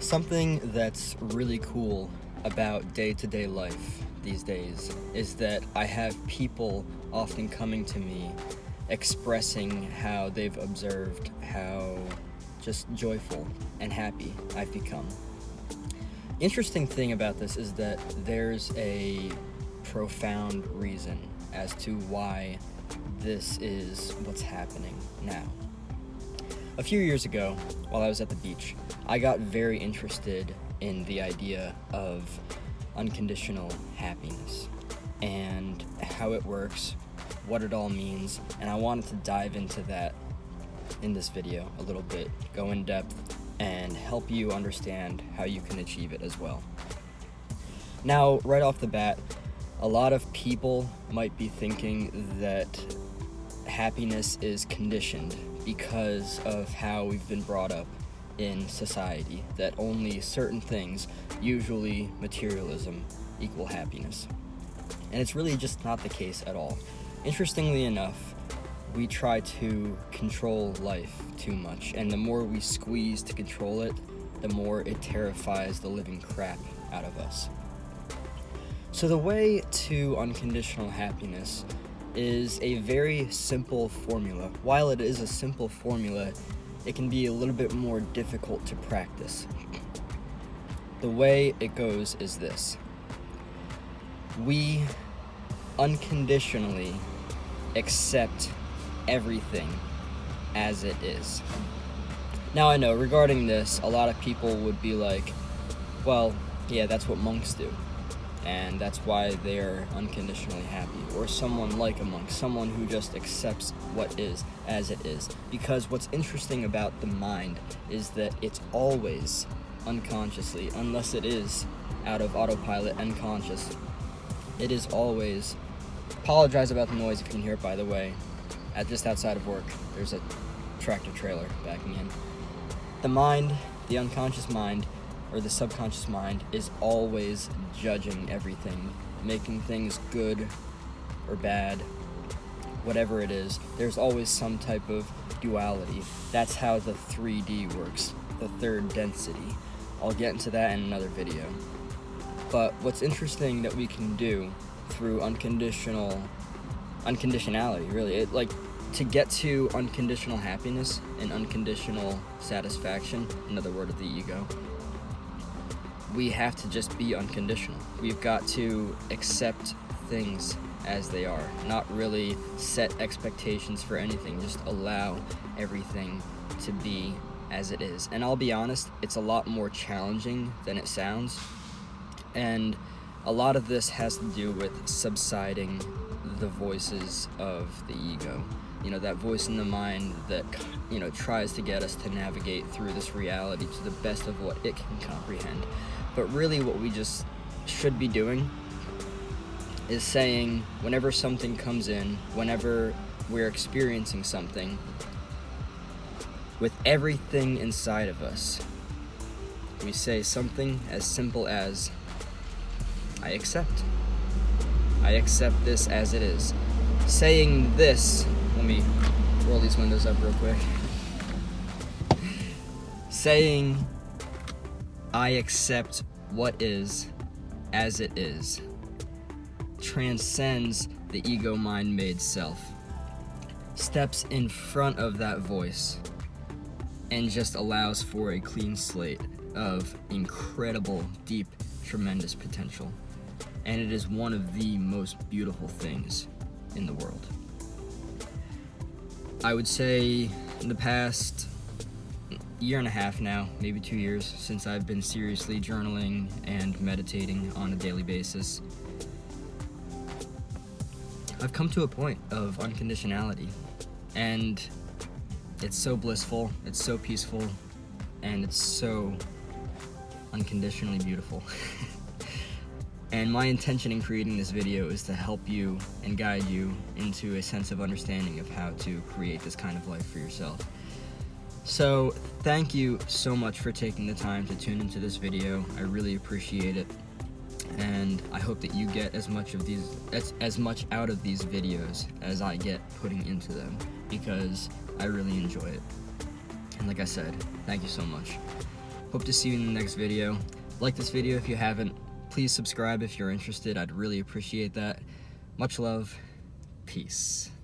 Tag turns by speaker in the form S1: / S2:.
S1: Something that's really cool about day-to-day life these days is that I have people often coming to me expressing how they've observed how just joyful and happy I've become. Interesting thing about this is that there's a profound reason as to why this is what's happening now. A few years ago, while I was at the beach, I got very interested in the idea of unconditional happiness and how it works, what it all means, and I wanted to dive into that in this video a little bit, go in depth, and help you understand how you can achieve it as well. Now, right off the bat, a lot of people might be thinking that happiness is conditioned because of how we've been brought up in society, that only certain things, usually materialism, equal happiness. And it's really just not the case at all. Interestingly enough, we try to control life too much, and the more we squeeze to control it, the more it terrifies the living crap out of us. So the way to unconditional happiness is a very simple formula. While it is a simple formula, it can be a little bit more difficult to practice. The way it goes is this: we unconditionally accept everything as it is. Now, I know regarding this, a lot of people would be like, well, yeah, that's what monks do, and that's why they're unconditionally happy. Or someone like a monk, someone who just accepts what is as it is. Because what's interesting about the mind is that it's always unconsciously, unless it is out of autopilot and conscious, it is always, apologize about the noise if you can hear it, by the way, just outside of work, there's a tractor trailer backing in. The mind, the unconscious mind, or the subconscious mind, is always judging everything, making things good or bad, whatever it is. There's always some type of duality. That's how the 3D works, the third density. I'll get into that in another video. But what's interesting that we can do through unconditionality, really, to get to unconditional happiness and unconditional satisfaction, another word of the ego, we have to just be unconditional. We've got to accept things as they are, not really set expectations for anything, just allow everything to be as it is. And I'll be honest, it's a lot more challenging than it sounds, and a lot of this has to do with subsiding the voices of the ego. That voice in the mind that, tries to get us to navigate through this reality to the best of what it can comprehend. But really what we just should be doing is saying, whenever something comes in, whenever we're experiencing something, with everything inside of us, we say something as simple as, I accept. I accept this as it is. Saying this, let me roll these windows up real quick. Saying, I accept what is as it is, transcends the ego mind-made self, steps in front of that voice, and just allows for a clean slate of incredible, deep, tremendous potential. And it is one of the most beautiful things in the world. I would say in the past year and a half now, maybe 2 years, since I've been seriously journaling and meditating on a daily basis, I've come to a point of unconditionality, and it's so blissful, it's so peaceful, and it's so unconditionally beautiful. And my intention in creating this video is to help you and guide you into a sense of understanding of how to create this kind of life for yourself. So thank you so much for taking the time to tune into this video. I really appreciate it, and I hope that you get as much out of these videos as I get putting into them, because I really enjoy it. And like I said, thank you so much. Hope to see you in the next video. Like this video if you haven't. Please subscribe if you're interested. I'd really appreciate that. Much love. Peace.